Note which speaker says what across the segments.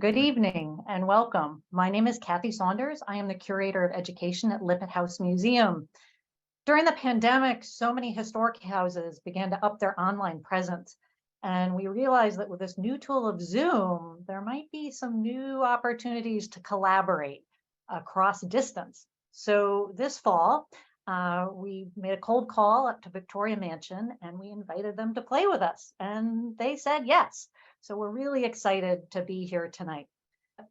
Speaker 1: Good evening and welcome. My name is Kathy Saunders. I am the curator of education at Lippitt House Museum. During the pandemic, so many historic houses began to up their online presence. And we realized that with this new tool of Zoom, there might be some new opportunities to collaborate across distance. So this fall, we made a cold call up to Victoria Mansion and we invited them to play with us. And they said yes. So we're really excited to be here tonight.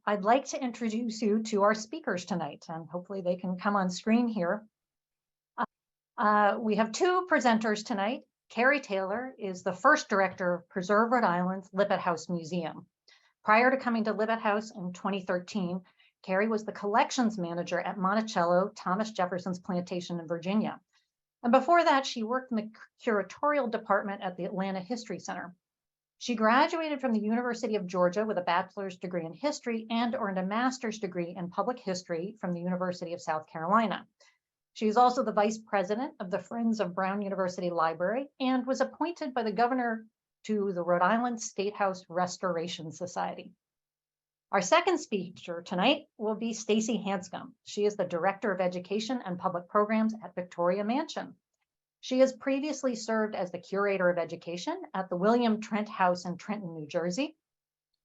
Speaker 1: I'd like to introduce you to our speakers tonight, and hopefully they can come on screen here. We have two presenters tonight. Carrie Taylor is the first director of Preserve Rhode Island's Lippitt House Museum. Prior to coming to Lippitt House in 2013, Carrie was the collections manager at Monticello, Thomas Jefferson's plantation in Virginia. And before that, she worked in the curatorial department at the Atlanta History Center. She graduated from the University of Georgia with a bachelor's degree in history and earned a master's degree in public history from the University of South Carolina. She is also the vice president of the Friends of Brown University Library and was appointed by the governor to the Rhode Island State House Restoration Society. Our second speaker tonight will be Stacia Hanscom. She is the Director of Education and Public Programs at Victoria Mansion. She has previously served as the Curator of Education at the William Trent House in Trenton, New Jersey,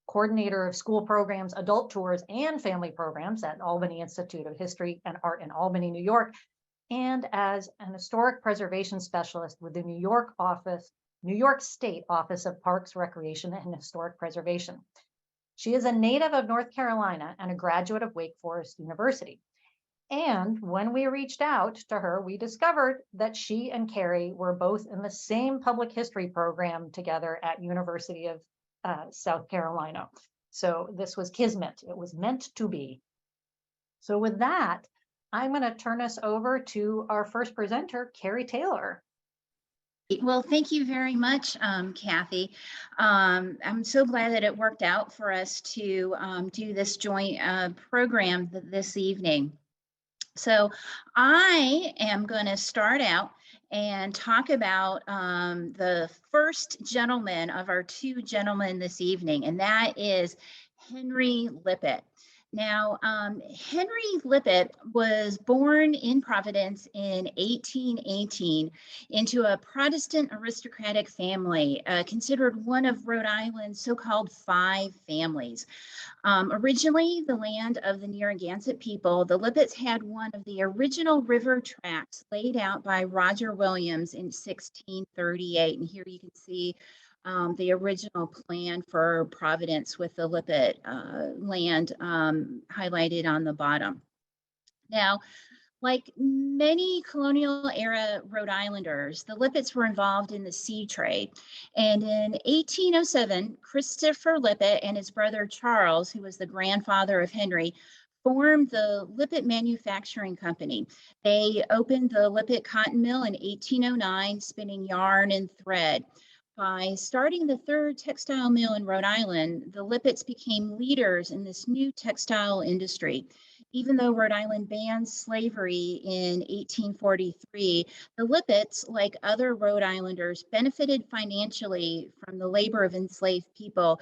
Speaker 1: Coordinator of School Programs, Adult Tours, and Family Programs at Albany Institute of History and Art in Albany, New York, and as an Historic Preservation Specialist with the New York State Office of Parks, Recreation, and Historic Preservation. She is a native of North Carolina and a graduate of Wake Forest University. And when we reached out to her, we discovered that she and Carrie were both in the same public history program together at University of South Carolina. So this was kismet. It was meant to be. So with that, I'm going to turn us over to our first presenter, Carrie Taylor.
Speaker 2: Well, thank you very much, Kathy. I'm so glad that it worked out for us to do this joint program this evening. So I am going to start out and talk about the first gentleman of our two gentlemen this evening, and that is Henry Lippitt. Now, Henry Lippitt was born in Providence in 1818 into a Protestant aristocratic family, considered one of Rhode Island's so-called five families. Originally, the land of the Narragansett people, the Lippitts had one of the original river tracks laid out by Roger Williams in 1638. And here you can see the original plan for Providence with the Lippitt land highlighted on the bottom. Now, like many colonial era Rhode Islanders, the Lippitts were involved in the sea trade. And in 1807, Christopher Lippitt and his brother Charles, who was the grandfather of Henry, formed the Lippitt Manufacturing Company. They opened the Lippitt Cotton Mill in 1809, spinning yarn and thread. By starting the third textile mill in Rhode Island, the Lippitts became leaders in this new textile industry. Even though Rhode Island banned slavery in 1843, the Lippitts, like other Rhode Islanders, benefited financially from the labor of enslaved people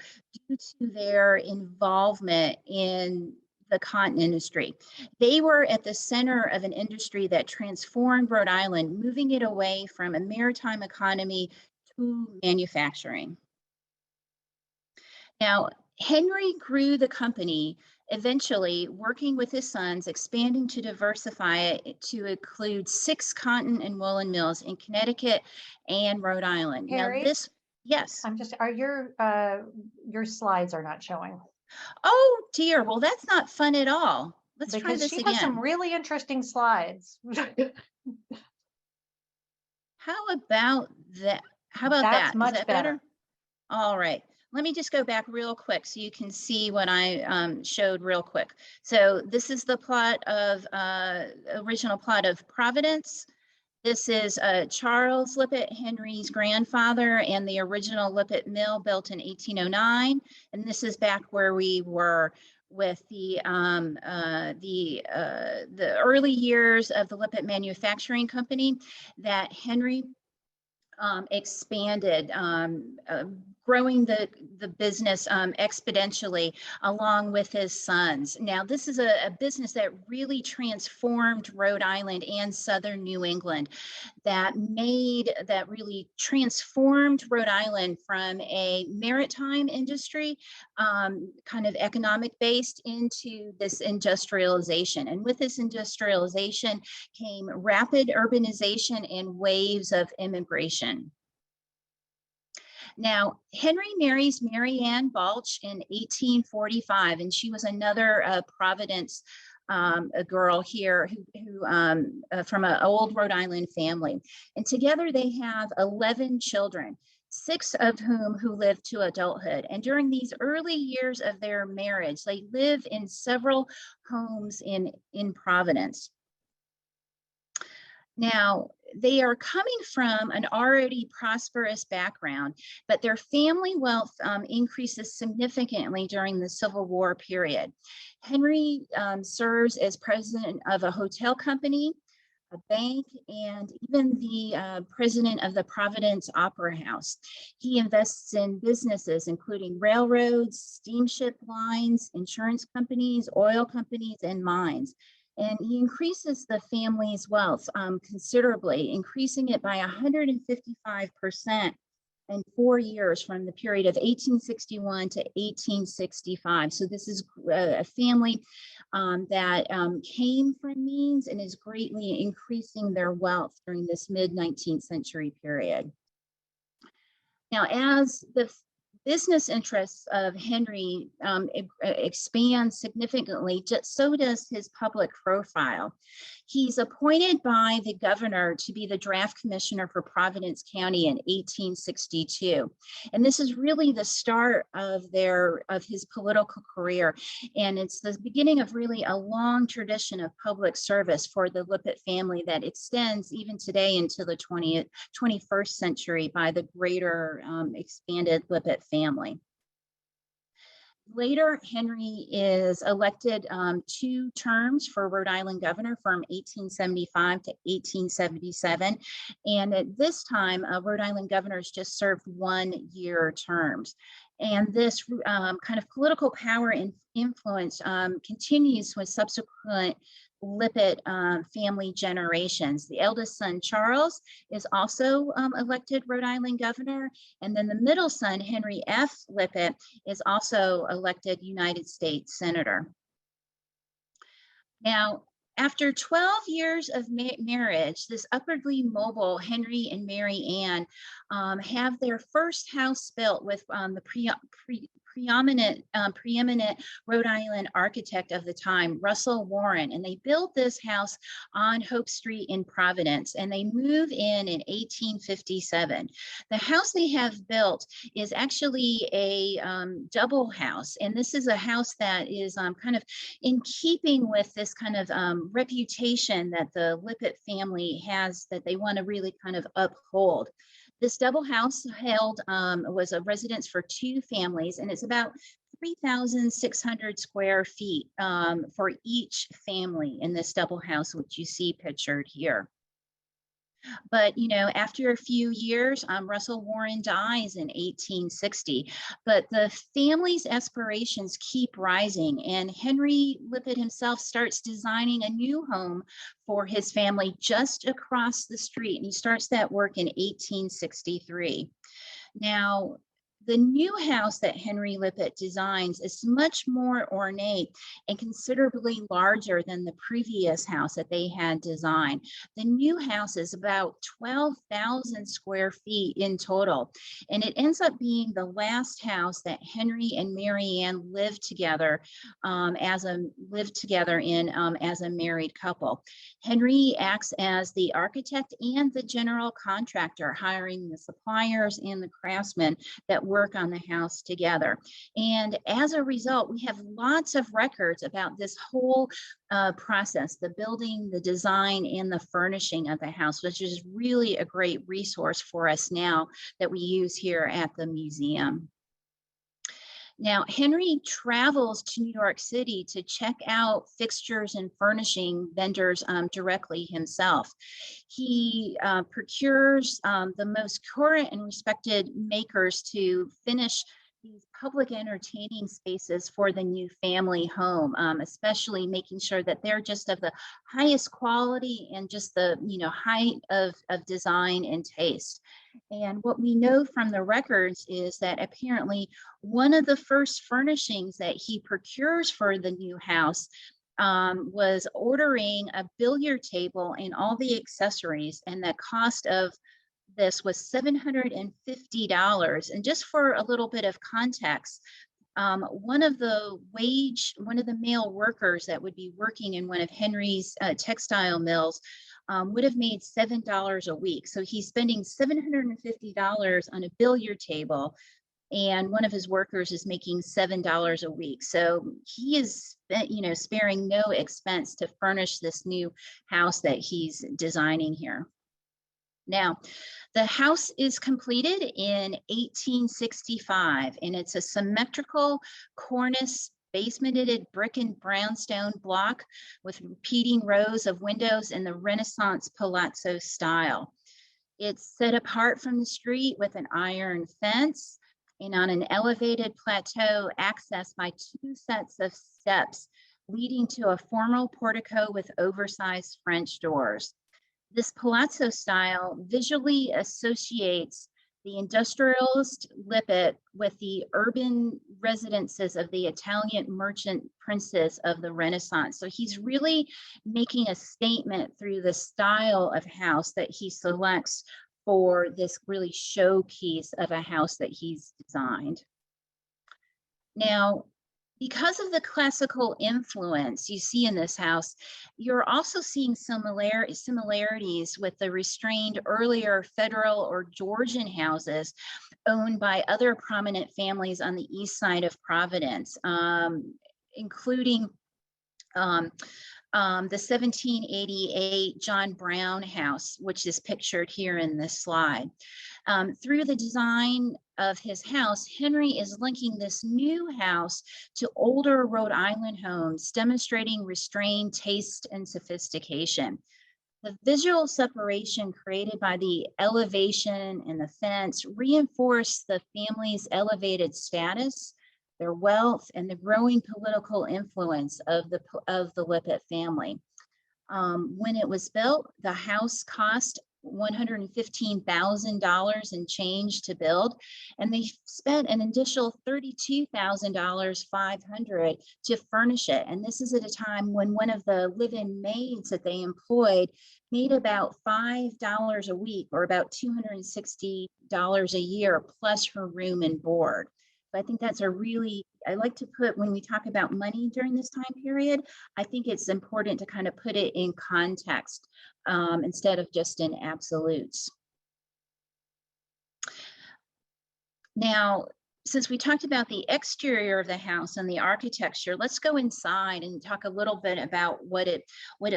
Speaker 2: due to their involvement in the cotton industry. They were at the center of an industry that transformed Rhode Island, moving it away from a maritime economy to manufacturing. Now, Henry grew the company, eventually working with his sons, expanding to diversify it to include 6 cotton and woolen mills in Connecticut and Rhode Island.
Speaker 1: Carrie,
Speaker 2: now this, yes.
Speaker 1: Are your slides are not showing?
Speaker 2: Oh dear, well that's not fun at all. Let's try this again.
Speaker 1: Because she has some really interesting slides.
Speaker 2: How about that? How about that?
Speaker 1: That's much better.
Speaker 2: All right. Let me just go back real quick so you can see what I showed real quick. So this is the plot of original plot of Providence. This is Charles Lippitt, Henry's grandfather, and the original Lippitt Mill built in 1809. And this is back where we were with the early years of the Lippitt Manufacturing Company that Henry expanded, growing the business exponentially along with his sons. Now, this is a business that really transformed Rhode Island and Southern New England, that really transformed Rhode Island from a maritime industry, kind of economic based, into this industrialization. And with this industrialization came rapid urbanization and waves of immigration. Now, Henry marries Mary Ann Balch in 1845, and she was another Providence a girl here who from an old Rhode Island family. And together they have 11 children, 6 of whom who live to adulthood. And during these early years of their marriage, they live in several homes in Providence. Now, they are coming from an already prosperous background, but their family wealth increases significantly during the Civil War period. Henry serves as president of a hotel company, a bank, and even the president of the Providence Opera House. He invests in businesses including railroads, steamship lines, insurance companies, oil companies, and mines. And he increases the family's wealth considerably, increasing it by 155% in 4 years, from the period of 1861 to 1865. So this is a family that came from means and is greatly increasing their wealth during this mid-19th century period. Now, as the business interests of Henry expand significantly, so does his public profile. He's appointed by the governor to be the draft commissioner for Providence County in 1862. And this is really the start of his political career. And it's the beginning of really a long tradition of public service for the Lippitt family that extends even today into the 21st century by the greater expanded Lippitt family. Later, Henry is elected 2 terms for Rhode Island governor from 1875 to 1877. And at this time, Rhode Island governors just served 1-year terms. And this kind of political power and influence continues with subsequent Lippitt family generations. The eldest son, Charles, is also elected Rhode Island governor. And then the middle son, Henry F. Lippitt, is also elected United States Senator. Now, after 12 years of marriage, this upwardly mobile Henry and Mary Ann have their first house built with the preeminent Rhode Island architect of the time, Russell Warren. And they built this house on Hope Street in Providence, and they move in 1857. The house they have built is actually a double house. And this is a house that is kind of in keeping with this kind of reputation that the Lippitt family has, that they want to really kind of uphold. This double house was a residence for 2 families, and it's about 3,600 square feet for each family in this double house, which you see pictured here. But, you know, after a few years, Russell Warren dies in 1860, but the family's aspirations keep rising, and Henry Lippitt himself starts designing a new home for his family just across the street, and he starts that work in 1863. Now, the new house that Henry Lippitt designs is much more ornate and considerably larger than the previous house that they had designed. The new house is about 12,000 square feet in total, and it ends up being the last house that Henry and Mary Ann lived together as a married couple. Henry acts as the architect and the general contractor, hiring the suppliers and the craftsmen that work on the house together. And as a result, we have lots of records about this whole process, the building, the design, and the furnishing of the house, which is really a great resource for us now that we use here at the museum. Now, Henry travels to New York City to check out fixtures and furnishing vendors directly himself. He procures the most current and respected makers to finish these public entertaining spaces for the new family home, especially making sure that they're just of the highest quality and just the height of design and taste. And what we know from the records is that apparently one of the first furnishings that he procures for the new house was ordering a billiard table and all the accessories, and the cost of this was $750. And just for a little bit of context, one of the male workers that would be working in one of Henry's textile mills would have made $7 a week. So he's spending $750 on a billiard table, and one of his workers is making $7 a week. So he is, sparing no expense to furnish this new house that he's designing here. Now, the house is completed in 1865, and it's a symmetrical cornice, basemented brick and brownstone block with repeating rows of windows in the Renaissance palazzo style. It's set apart from the street with an iron fence and on an elevated plateau accessed by 2 sets of steps leading to a formal portico with oversized French doors. This palazzo style visually associates the industrialist Lippitt with the urban residences of the Italian merchant princes of the Renaissance. So he's really making a statement through the style of house that he selects for this really showpiece of a house that he's designed. Now, because of the classical influence you see in this house, you're also seeing similarities with the restrained earlier federal or Georgian houses owned by other prominent families on the east side of Providence, including the 1788 John Brown house, which is pictured here in this slide. Through the design of his house, Henry is linking this new house to older Rhode Island homes, demonstrating restrained taste and sophistication. The visual separation created by the elevation and the fence reinforce the family's elevated status, their wealth, and the growing political influence of the Lippitt family. When it was built, the house cost $115,000 and change to build, and they spent an additional $32,500 to furnish it. And this is at a time when one of the live-in maids that they employed made about $5 a week, or about $260 a year, plus her room and board. I think that's I like to put, when we talk about money during this time period, I think it's important to kind of put it in context instead of just in absolutes. Now, since we talked about the exterior of the house and the architecture, let's go inside and talk a little bit about what it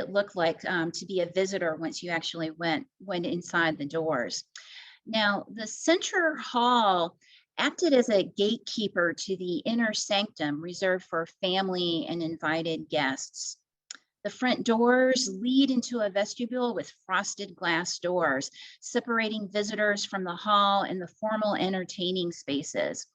Speaker 2: looked like to be a visitor once you actually went inside the doors. Now, the center hall acted as a gatekeeper to the inner sanctum reserved for family and invited guests. The front doors lead into a vestibule with frosted glass doors, separating visitors from the hall and the formal entertaining spaces.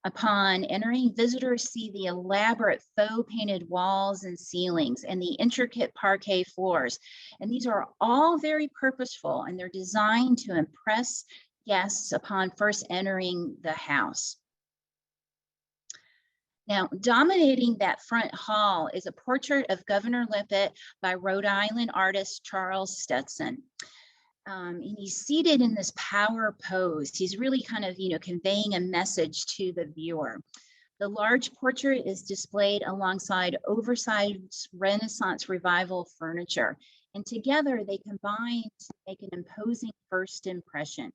Speaker 2: Upon entering, visitors see the elaborate faux painted walls and ceilings and the intricate parquet floors. And these are all very purposeful, and they're designed to impress guests upon first entering the house. Now, dominating that front hall is a portrait of Governor Lippitt by Rhode Island artist Charles Stetson. And he's seated in this power pose. He's really kind of, conveying a message to the viewer. The large portrait is displayed alongside oversized Renaissance Revival furniture, and together they combine to make an imposing first impression.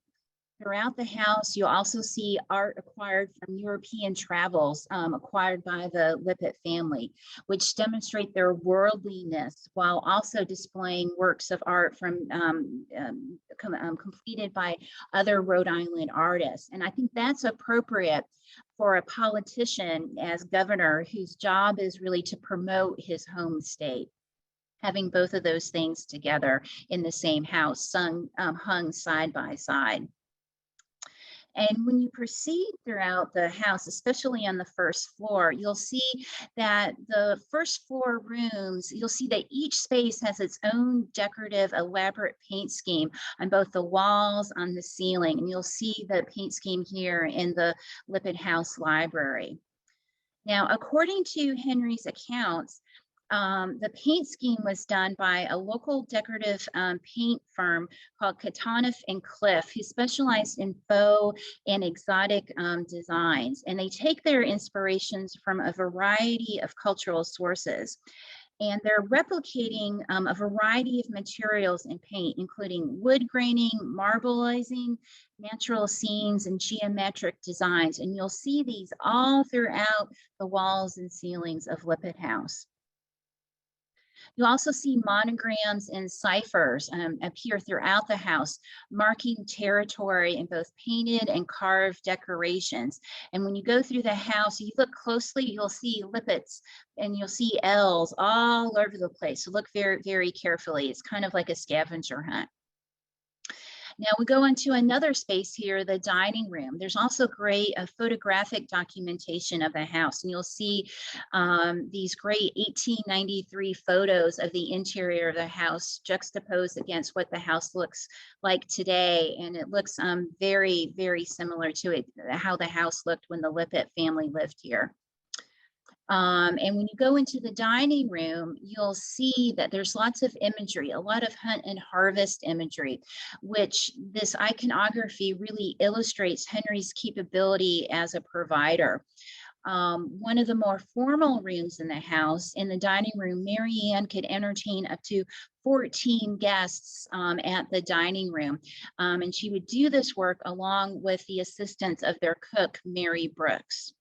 Speaker 2: Throughout the house, you'll also see art acquired from European travels, acquired by the Lippitt family, which demonstrate their worldliness while also displaying works of art from completed by other Rhode Island artists. And I think that's appropriate for a politician as governor whose job is really to promote his home state. Having both of those things together in the same house, hung side by side. And when you proceed throughout the house, especially on the first floor, you'll see that the first floor rooms, you'll see that each space has its own decorative, elaborate paint scheme on both the walls, on the ceiling. And you'll see the paint scheme here in the Lippitt House Library. Now, according to Henry's accounts, the paint scheme was done by a local decorative paint firm called Catoniff and Cliff, who specialized in faux and exotic designs. And they take their inspirations from a variety of cultural sources. And they're replicating a variety of materials in paint, including wood graining, marbleizing, natural scenes, and geometric designs. And you'll see these all throughout the walls and ceilings of Lippitt House. You'll also see monograms and ciphers appear throughout the house, marking territory in both painted and carved decorations. And when you go through the house, you look closely, you'll see Lippitts and you'll see L's all over the place. So look very, very carefully. It's kind of like a scavenger hunt. Now we go into another space here, the dining room. There's also great photographic documentation of the house. And you'll see these great 1893 photos of the interior of the house juxtaposed against what the house looks like today. And it looks very, very similar to how the house looked when the Lippitt family lived here. And when you go into the dining room, you'll see that there's lots of imagery, a lot of hunt and harvest imagery, which this iconography really illustrates Henry's capability as a provider. One of the more formal rooms in the house, in the dining room, Mary Ann could entertain up to 14 guests at the dining room. And she would do this work along with the assistance of their cook, Mary Brooks.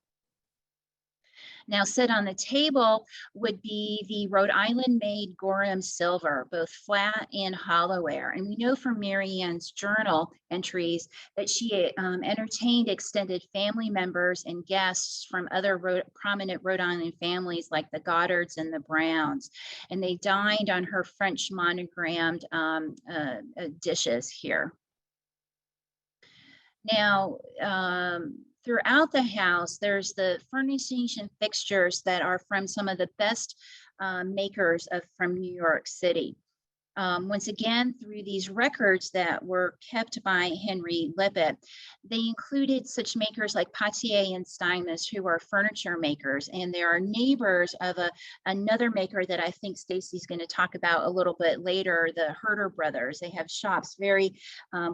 Speaker 2: Now set on the table would be the Rhode Island made Gorham silver, both flat and hollowware. And we know from Mary Ann's journal entries that she entertained extended family members and guests from other prominent Rhode Island families like the Goddards and the Browns. And they dined on her French monogrammed dishes here. Now, throughout the house, there's the furnishings and fixtures that are from some of the best makers from New York City. Once again, through these records that were kept by Henry Lippitt, they included such makers like Potier and Steinmetz, who are furniture makers, and they are neighbors of another maker that I think Stacy's going to talk about a little bit later, the Herder brothers. They have shops very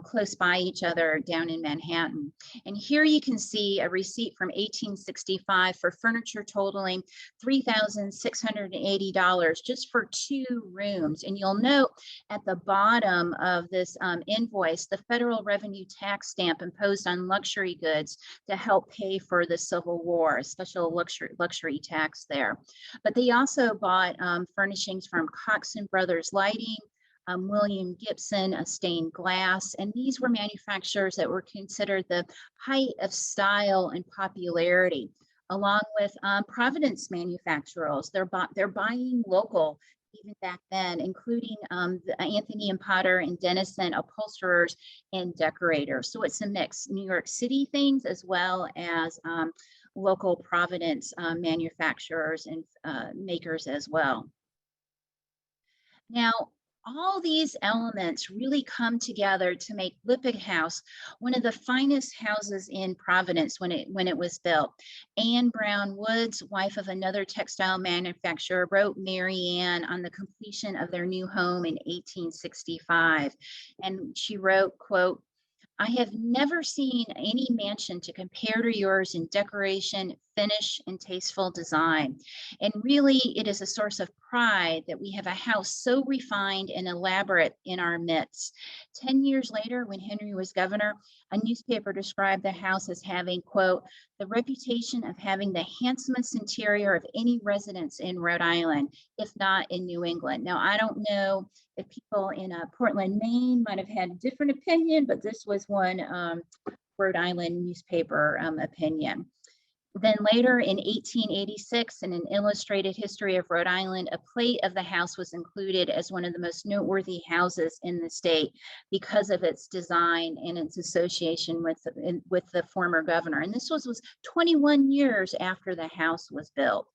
Speaker 2: close by each other down in Manhattan. And here you can see a receipt from 1865 for furniture totaling $3,680 just for 2 rooms. And you'll note at the bottom of this invoice, the federal revenue tax stamp imposed on luxury goods to help pay for the Civil War, a special luxury tax there. But they also bought furnishings from Cox and Brothers Lighting, William Gibson, stained glass, and these were manufacturers that were considered the height of style and popularity, along with Providence manufacturers. They're buying local even back then, including the Anthony and Potter and Dennison upholsterers and decorators. So it's a mix, New York City things as well as local Providence manufacturers and makers as well. Now, all these elements really come together to make Lippitt House one of the finest houses in Providence when it was built. Anne Brown Woods, wife of another textile manufacturer, wrote Mary Ann on the completion of their new home in 1865. And she wrote, quote, "I have never seen any mansion to compare to yours in decoration, finish, and tasteful design. And really, it is a source of pride that we have a house so refined and elaborate in our midst." 10 years later, when Henry was governor, a newspaper described the house as having, quote, the reputation of having the handsomest interior of any residence in Rhode Island, if not in New England. Now, I don't know if people in Portland, Maine might have had a different opinion, but this was one Rhode Island newspaper opinion. Then later in 1886, in an illustrated history of Rhode Island, a plate of the house was included as one of the most noteworthy houses in the state because of its design and its association with the former governor. And this was 21 years after the house was built.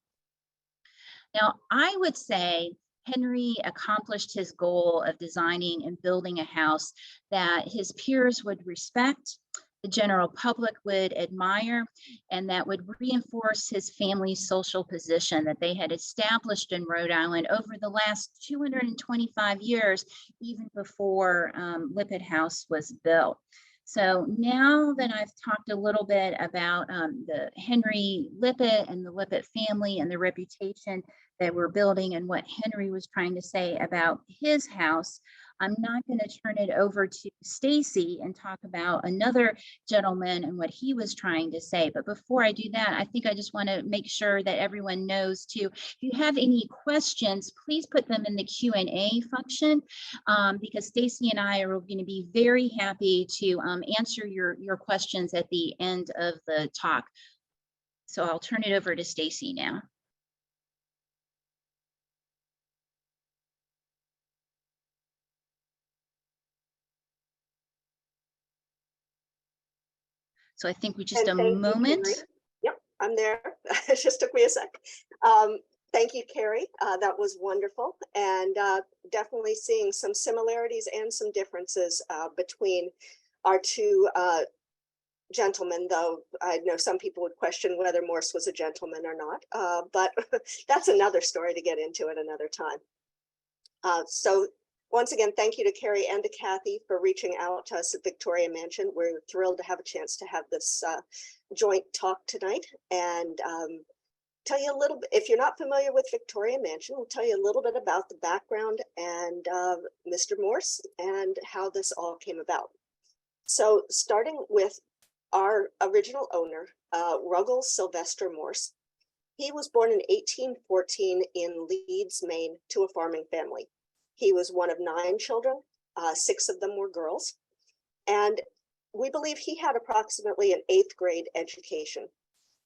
Speaker 2: Now, I would say Henry accomplished his goal of designing and building a house that his peers would respect, the general public would admire, and that would reinforce his family's social position that they had established in Rhode Island over the last 225 years, even before Lippitt House was built. So now that I've talked a little bit about the Henry Lippitt and the Lippitt family and the reputation that we're building and what Henry was trying to say about his house, I'm not going to turn it over to Stacy and talk about another gentleman and what he was trying to say. But before I do that, I think I just want to make sure that everyone knows too, if you have any questions, please put them in the Q&A function because Stacy and I are going to be very happy to answer your questions at the end of the talk. So I'll turn it over to Stacy now. So I think we just a moment.
Speaker 3: Yep, I'm there. It just took me a sec. Thank you, Carrie. That was wonderful. And definitely seeing some similarities and some differences between our two gentlemen, though I know some people would question whether Morse was a gentleman or not. But that's another story to get into at another time. So once again, thank you to Carrie and to Kathy for reaching out to us at Victoria Mansion. We're thrilled to have a chance to have this joint talk tonight and tell you a little bit, if you're not familiar with Victoria Mansion, we'll tell you a little bit about the background and Mr. Morse and how this all came about. So starting with our original owner, Ruggles Sylvester Morse. He was born in 1814 in Leeds, Maine, to a farming family. He was one of 9 children, 6 of them were girls, and we believe he had approximately an 8th grade education.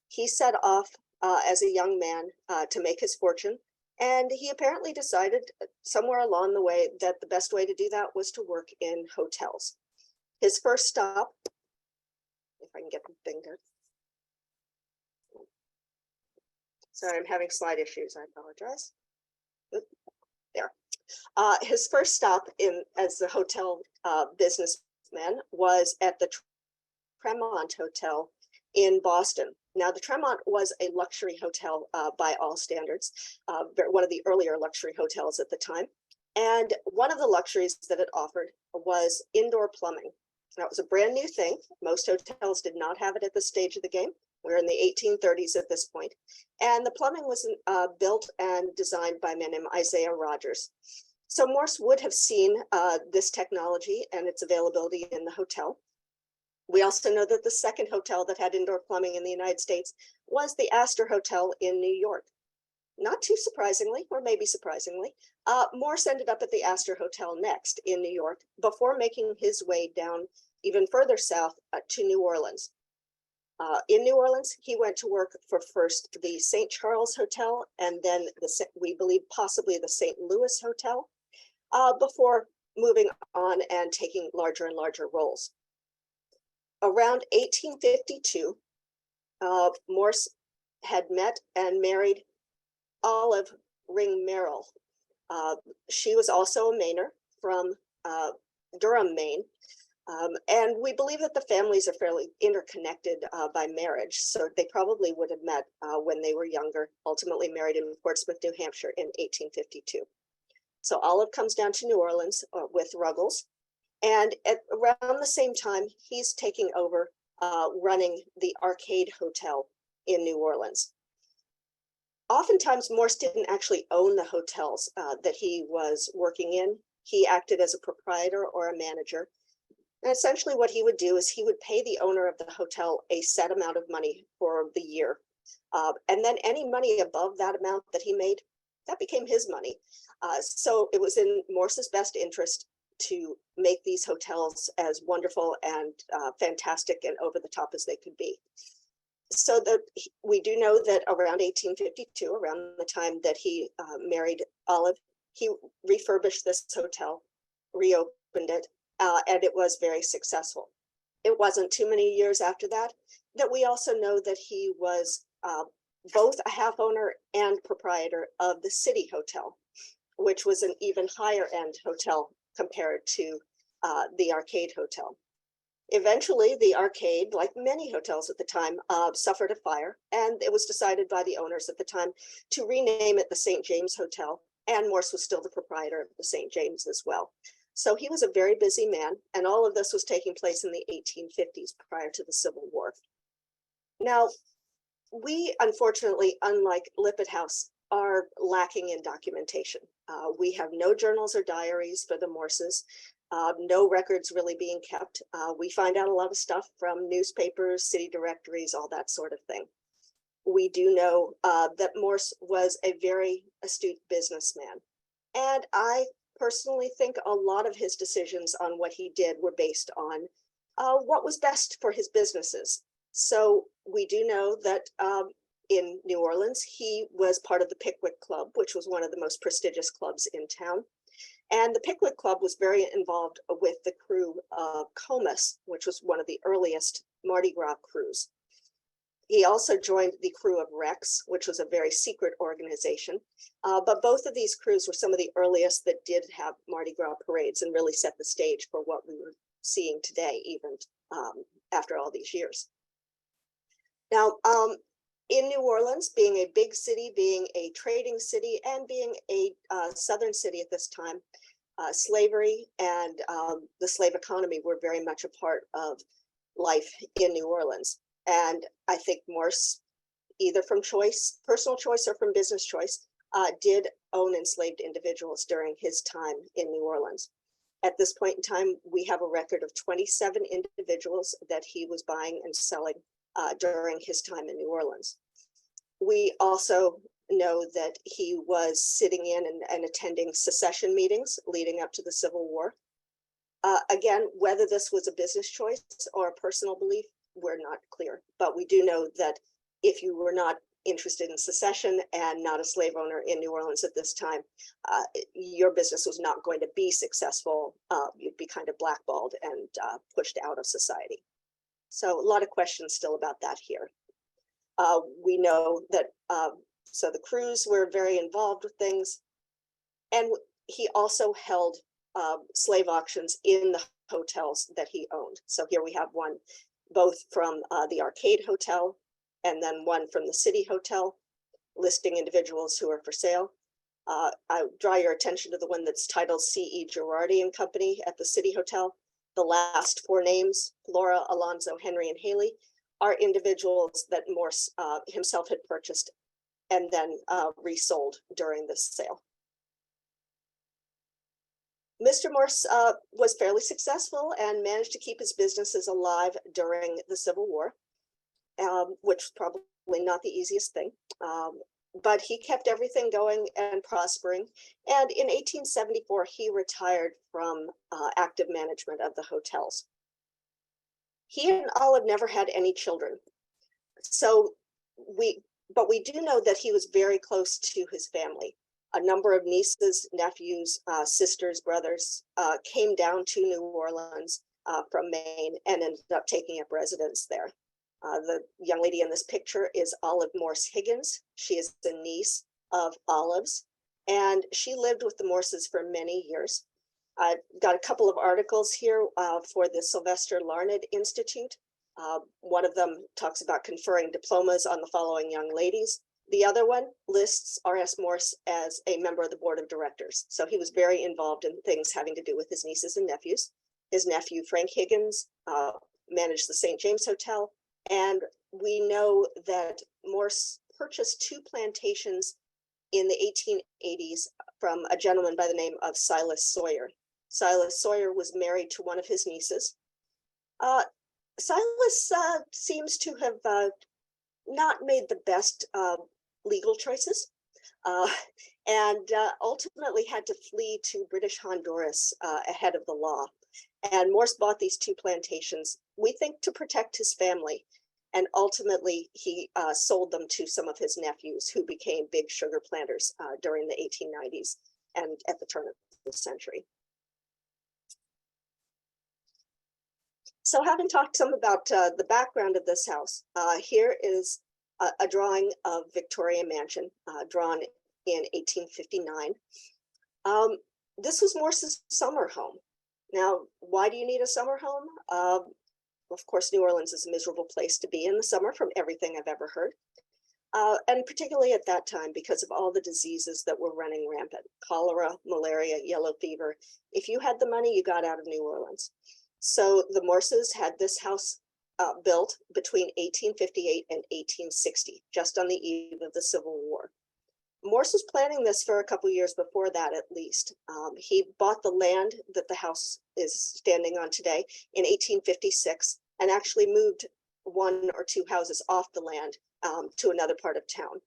Speaker 3: He set off as a young man to make his fortune, and he apparently decided somewhere along the way that the best way to do that was to work in hotels. His first stop, if I can get the thing to, sorry, I'm having slide issues, I apologize. There. His first stop as the hotel businessman was at the Tremont Hotel in Boston. Now, the Tremont was a luxury hotel by all standards, one of the earlier luxury hotels at the time. And one of the luxuries that it offered was indoor plumbing. That was a brand new thing. Most hotels did not have it at this stage of the game. We're in the 1830s at this point. And the plumbing was built and designed by a man named Isaiah Rogers. So Morse would have seen this technology and its availability in the hotel. We also know that the second hotel that had indoor plumbing in the United States was the Astor Hotel in New York. Not too surprisingly, or maybe surprisingly, Morse ended up at the Astor Hotel next in New York before making his way down even further south to New Orleans. In New Orleans, he went to work for first the St. Charles Hotel and then we believe possibly the St. Louis Hotel before moving on and taking larger and larger roles. Around 1852, Morse had met and married Olive Ring Merrill. She was also a Mainer from Durham, Maine. And we believe that the families are fairly interconnected by marriage. So they probably would have met when they were younger, ultimately married in Portsmouth, New Hampshire in 1852. So Olive comes down to New Orleans with Ruggles. And at around the same time, he's taking over running the Arcade Hotel in New Orleans. Oftentimes, Morse didn't actually own the hotels that he was working in. He acted as a proprietor or a manager. And essentially what he would do is he would pay the owner of the hotel a set amount of money for the year. And then any money above that amount that he made, that became his money. So it was in Morse's best interest to make these hotels as wonderful and fantastic and over the top as they could be. So that we do know that around 1852, around the time that he married Olive, he refurbished this hotel, reopened it, and it was very successful. It wasn't too many years after that that we also know that he was both a half owner and proprietor of the City Hotel, which was an even higher end hotel compared to the Arcade Hotel. Eventually, the Arcade, like many hotels at the time, suffered a fire, and it was decided by the owners at the time to rename it the St. James Hotel, and Morse was still the proprietor of the St. James as well. So he was a very busy man, and all of this was taking place in the 1850s prior to the Civil War. Now, we unfortunately, unlike Lippitt House, are lacking in documentation. We have no journals or diaries for the Morses. No records really being kept. We find out a lot of stuff from newspapers, city directories, all that sort of thing. We do know that Morse was a very astute businessman. And I personally think a lot of his decisions on what he did were based on what was best for his businesses. So we do know that in New Orleans, he was part of the Pickwick Club, which was one of the most prestigious clubs in town. And the Pickwick Club was very involved with the crew of Comus, which was one of the earliest Mardi Gras crews. He also joined the crew of Rex, which was a very secret organization. But both of these crews were some of the earliest that did have Mardi Gras parades and really set the stage for what we were seeing today, even after all these years. Now, in New Orleans, being a big city, being a trading city, and being a southern city at this time, slavery and the slave economy were very much a part of life in New Orleans. And I think Morse, either from choice, personal choice, or from business choice, did own enslaved individuals during his time in New Orleans. At this point in time, we have a record of 27 individuals that he was buying and selling during his time in New Orleans. We also know that he was sitting in and attending secession meetings leading up to the Civil War. Again, whether this was a business choice or a personal belief, we're not clear. But we do know that if you were not interested in secession and not a slave owner in New Orleans at this time, your business was not going to be successful. You'd be kind of blackballed and pushed out of society. So a lot of questions still about that here. We know that, so the crews were very involved with things. And he also held slave auctions in the hotels that he owned. So here we have one, both from the Arcade Hotel and then one from the City Hotel, listing individuals who are for sale. I draw your attention to the one that's titled C.E. Girardi and Company at the City Hotel. The last four names, Laura, Alonzo, Henry, and Haley, are individuals that Morse himself had purchased and then resold during this sale. Mr. Morse was fairly successful and managed to keep his businesses alive during the Civil War, which was probably not the easiest thing. But he kept everything going and prospering. And in 1874, he retired from active management of the hotels. He and Olive never had any children. But we do know that he was very close to his family. A number of nieces, nephews, sisters, brothers came down to New Orleans from Maine and ended up taking up residence there. The young lady in this picture is Olive Morse Higgins. She is the niece of Olive's, and she lived with the Morses for many years. I've got a couple of articles here for the Sylvester Larned Institute. One of them talks about conferring diplomas on the following young ladies. The other one lists R.S. Morse as a member of the board of directors. So he was very involved in things having to do with his nieces and nephews. His nephew, Frank Higgins, managed the St. James Hotel. And we know that Morse purchased two plantations in the 1880s from a gentleman by the name of Silas Sawyer. Silas Sawyer was married to one of his nieces, Silas seems to have not made the best legal choices, and ultimately had to flee to British Honduras ahead of the law. And Morse bought these 2 plantations, we think, to protect his family. And ultimately, he sold them to some of his nephews, who became big sugar planters during the 1890s and at the turn of the century. So having talked some about the background of this house, here is a drawing of Victoria Mansion, drawn in 1859. This was Morse's summer home. Now, why do you need a summer home? Of course, New Orleans is a miserable place to be in the summer from everything I've ever heard. And particularly at that time, because of all the diseases that were running rampant: cholera, malaria, yellow fever. If you had the money, you got out of New Orleans. So the Morses had this house built between 1858 and 1860, just on the eve of the Civil War. Morse was planning this for a couple years before that, at least. He bought the land that the house is standing on today in 1856 and actually moved 1 or 2 houses off the land to another part of town.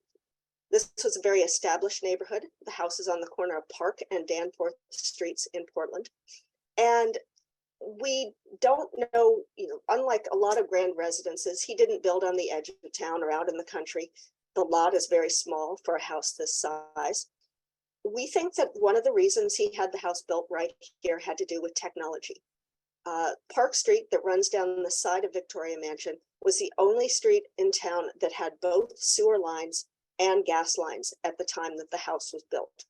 Speaker 3: This was a very established neighborhood. The house is on the corner of Park and Danforth Streets in Portland. And we don't know, unlike a lot of grand residences, he didn't build on the edge of the town or out in the country. The lot is very small for a house this size. We think that one of the reasons he had the house built right here had to do with technology. Park Street, that runs down the side of Victoria Mansion, was the only street in town that had both sewer lines and gas lines at the time that the house was built.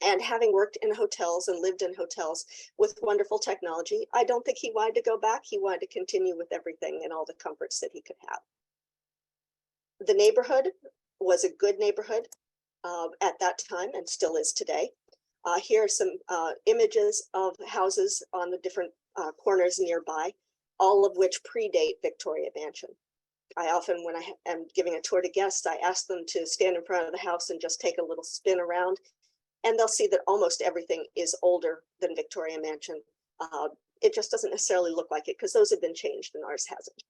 Speaker 3: And having worked in hotels and lived in hotels with wonderful technology, I don't think he wanted to go back. He wanted to continue with everything and all the comforts that he could have. The neighborhood was a good neighborhood at that time and still is today. Here are some images of houses on the different corners nearby, all of which predate Victoria Mansion. I often, when I am giving a tour to guests, I ask them to stand in front of the house and just take a little spin around, and they'll see that almost everything is older than Victoria Mansion. It just doesn't necessarily look like it because those have been changed and ours hasn't.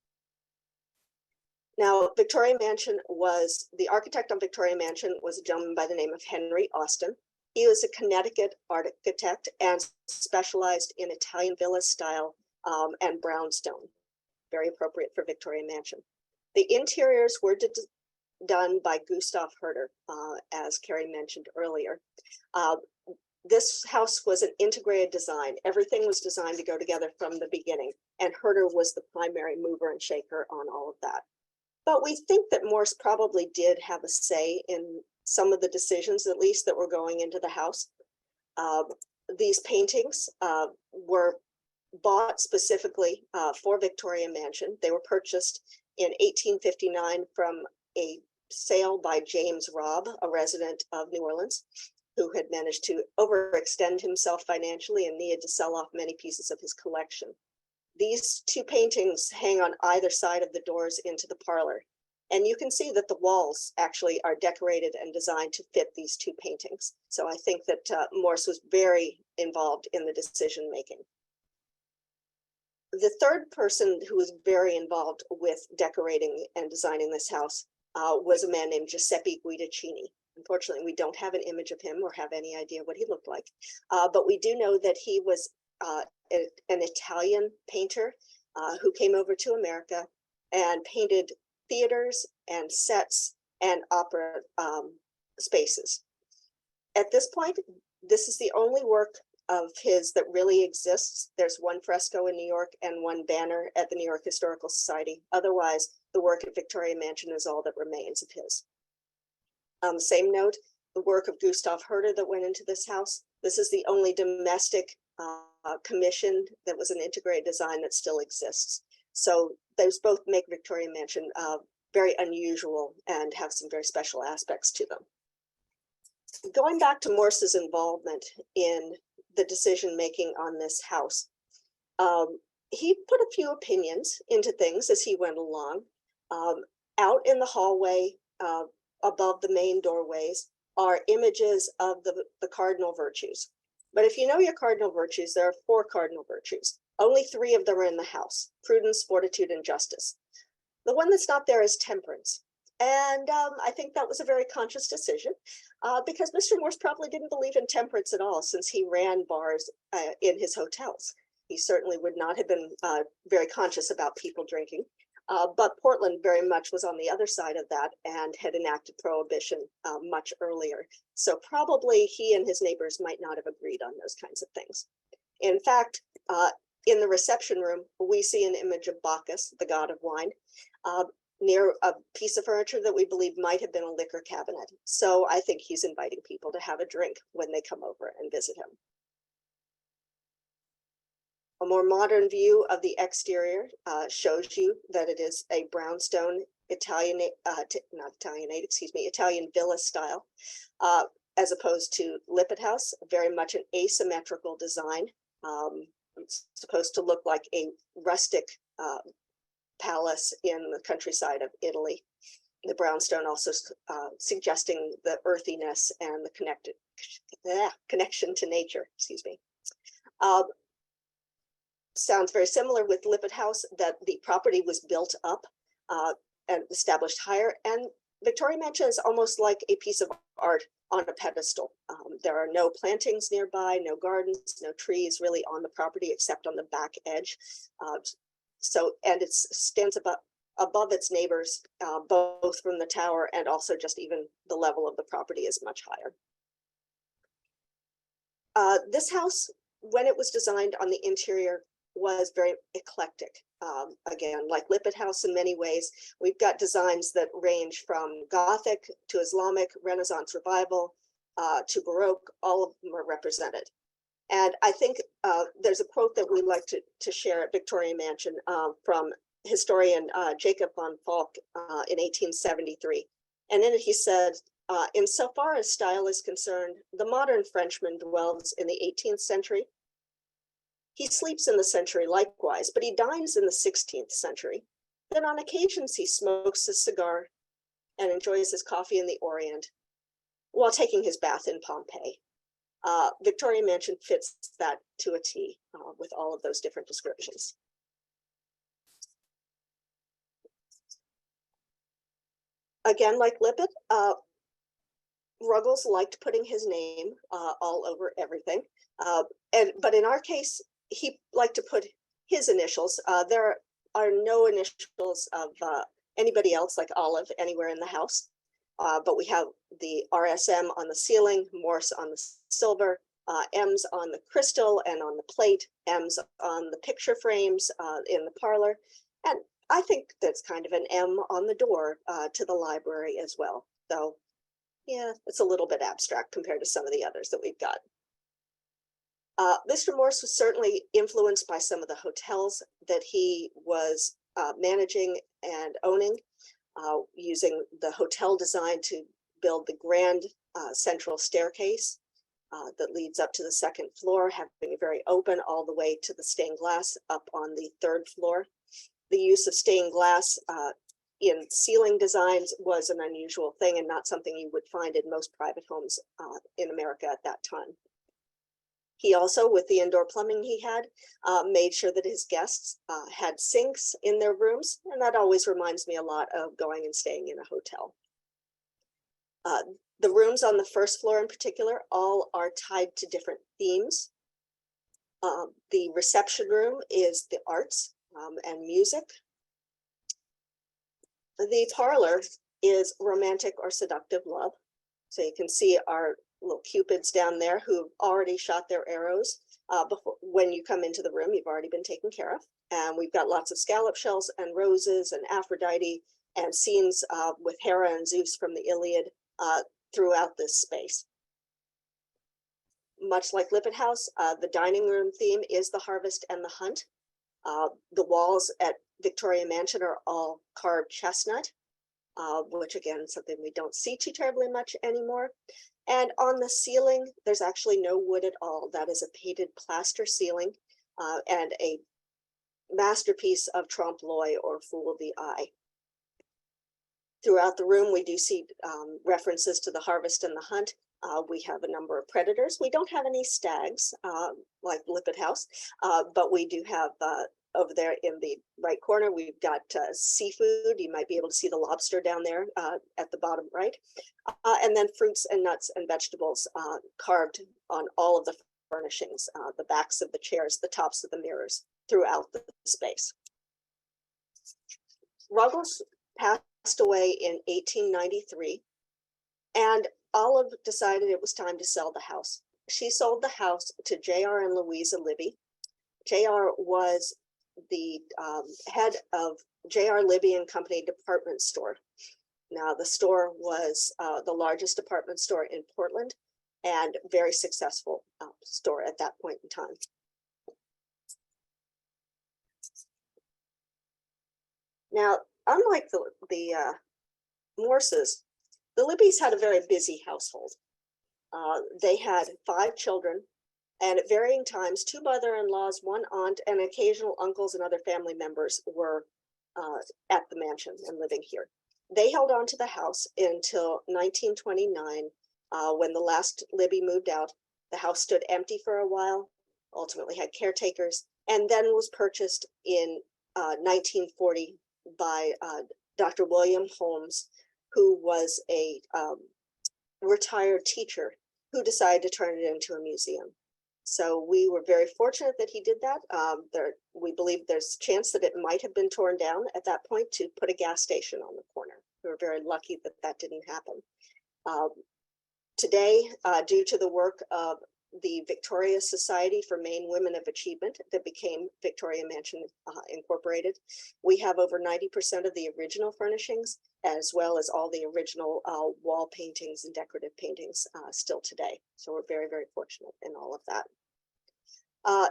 Speaker 3: Now, Victoria Mansion the architect on Victoria Mansion was a gentleman by the name of Henry Austin. He was a Connecticut architect and specialized in Italian villa style and brownstone, very appropriate for Victoria Mansion. The interiors were done by Gustav Herder, as Carrie mentioned earlier. This house was an integrated design. Everything was designed to go together from the beginning, and Herder was the primary mover and shaker on all of that. But we think that Morse probably did have a say in some of the decisions, at least, that were going into the house. These paintings were bought specifically for Victoria Mansion. They were purchased in 1859 from a sale by James Robb, a resident of New Orleans, who had managed to overextend himself financially and needed to sell off many pieces of his collection. These 2 paintings hang on either side of the doors into the parlor. And you can see that the walls actually are decorated and designed to fit these 2 paintings. So I think that Morse was very involved in the decision making. The third person who was very involved with decorating and designing this house was a man named Giuseppe Guidacini. Unfortunately, we don't have an image of him or have any idea what he looked like. But we do know that he was an Italian painter who came over to America and painted theaters and sets and opera spaces. At this point, this is the only work of his that really exists. There's 1 fresco in New York and 1 banner at the New York Historical Society. Otherwise, the work at Victoria Mansion is all that remains of his. On the same note, the work of Gustav Herder that went into this house. This is the only domestic commission that was an integrated design that still exists. So those both make Victoria Mansion very unusual and have some very special aspects to them. Going back to Morse's involvement in the decision-making on this house, he put a few opinions into things as he went along. Out in the hallway, above the main doorways, are images of the cardinal virtues. But if you know your cardinal virtues, there are 4 cardinal virtues. Only 3 of them are in the house: prudence, fortitude, and justice. The one that's not there is temperance. And I think that was a very conscious decision because Mr. Morse probably didn't believe in temperance at all, since he ran bars in his hotels. He certainly would not have been very conscious about people drinking. But Portland very much was on the other side of that and had enacted prohibition much earlier. So probably he and his neighbors might not have agreed on those kinds of things. In fact, in the reception room, we see an image of Bacchus, the god of wine, near a piece of furniture that we believe might have been a liquor cabinet. So I think he's inviting people to have a drink when they come over and visit him. A more modern view of the exterior shows you that it is a brownstone Italian villa style, as opposed to Lippitt House, very much an asymmetrical design. It's supposed to look like a rustic palace in the countryside of Italy. The brownstone also suggesting the earthiness and the connection to nature, excuse me. Sounds very similar with Lippitt House, that the property was built up and established higher, and Victoria Mansion is almost like a piece of art on a pedestal. There are no plantings nearby, no gardens, no trees really on the property except on the back edge. And it stands above its neighbors, both from the tower and also just even the level of the property is much higher. This house, when it was designed on the interior, was very eclectic. Again, like Lippitt House in many ways, we've got designs that range from Gothic to Islamic, Renaissance Revival to Baroque. All of them are represented. And I think there's a quote that we like to share at Victorian Mansion from historian Jacob von Falk in 1873. And in it he said, insofar as style is concerned, the modern Frenchman dwells in the 18th century. He sleeps in the century likewise, but he dines in the 16th century. Then on occasions he smokes his cigar and enjoys his coffee in the Orient while taking his bath in Pompeii. Victorian Mansion fits that to a T with all of those different descriptions. Again, like Lippitt, Ruggles liked putting his name all over everything. But in our case, he liked to put his initials. There are no initials of anybody else like Olive anywhere in the house. But we have the RSM on the ceiling, Morse on the silver, M's on the crystal and on the plate, M's on the picture frames in the parlor. And I think that's kind of an M on the door to the library as well. So yeah, it's a little bit abstract compared to some of the others that we've got. Mr. Morse was certainly influenced by some of the hotels that he was managing and owning, using the hotel design to build the grand central staircase that leads up to the second floor, having it very open all the way to the stained glass up on the 3rd floor. The use of stained glass in ceiling designs was an unusual thing and not something you would find in most private homes in America at that time. He also, with the indoor plumbing he had, made sure that his guests had sinks in their rooms, and that always reminds me a lot of going and staying in a hotel. The rooms on the 1st floor in particular all are tied to different themes. The reception room is the arts and music. The parlor is romantic or seductive love. So you can see our little cupids down there who've already shot their arrows. Before, when you come into the room, you've already been taken care of. And we've got lots of scallop shells and roses and Aphrodite and scenes with Hera and Zeus from the Iliad throughout this space. Much like Lippitt House, the dining room theme is the harvest and the hunt. The walls at Victoria Mansion are all carved chestnut, which again is something we don't see too terribly much anymore. And on the ceiling, there's actually no wood at all. That is a painted plaster ceiling and a masterpiece of trompe l'oeil or fool the eye. Throughout the room, we do see references to the harvest and the hunt. We have a number of predators. We don't have any stags like Lippitt House, but we do have over there in the right corner, we've got seafood. You might be able to see the lobster down there at the bottom right. And then fruits and nuts and vegetables carved on all of the furnishings, the backs of the chairs, the tops of the mirrors throughout the space. Ruggles passed away in 1893, and Olive decided it was time to sell the house. She sold the house to J.R. and Louisa Libby. J.R. was the head of J.R. Libby and Company department store. Now, the store was the largest department store in Portland and very successful store at that point in time. Now, unlike the Morses, the Libbys had a very busy household. They had 5 children, and at varying times, 2 mother-in-laws, 1 aunt, and occasional uncles and other family members were at the mansion and living here. They held on to the house until 1929, when the last Libby moved out. The house stood empty for a while, ultimately had caretakers, and then was purchased in 1940 by Dr. William Holmes, who was a retired teacher who decided to turn it into a museum. So we were very fortunate that he did that. We believe there's a chance that it might have been torn down at that point to put a gas station on the corner. We were very lucky that that didn't happen. Today, due to the work of the Victoria Society for Maine Women of Achievement that became Victoria Mansion Incorporated, we have over 90% of the original furnishings, as well as all the original wall paintings and decorative paintings still today. So we're very, very fortunate in all of that.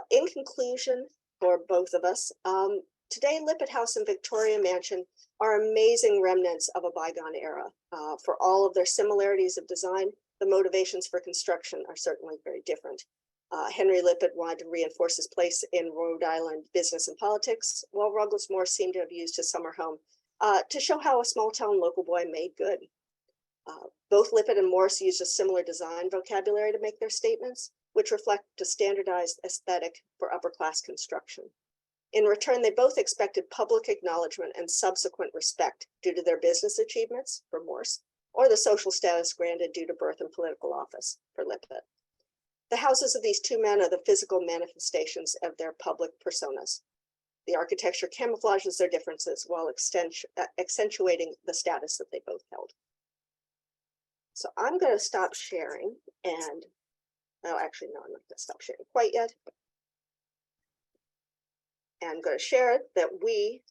Speaker 3: In conclusion, for both of us, today Lippitt House and Victoria Mansion are amazing remnants of a bygone era. For all of their similarities of design, the motivations for construction are certainly very different. Henry Lippitt wanted to reinforce his place in Rhode Island business and politics, while Ruggles Morse seemed to have used his summer home to show how a small town local boy made good. Both Lippitt and Morse used a similar design vocabulary to make their statements, which reflect a standardized aesthetic for upper class construction. In return, they both expected public acknowledgement and subsequent respect due to their business achievements for Morse, or the social status granted due to birth and political office for Lippitt. The houses of these 2 men are the physical manifestations of their public personas. The architecture camouflages their differences while accentuating the status that they both held. So I'm going to stop sharing and, oh, actually, no, I'm not going to stop sharing quite yet. And I'm going to share that we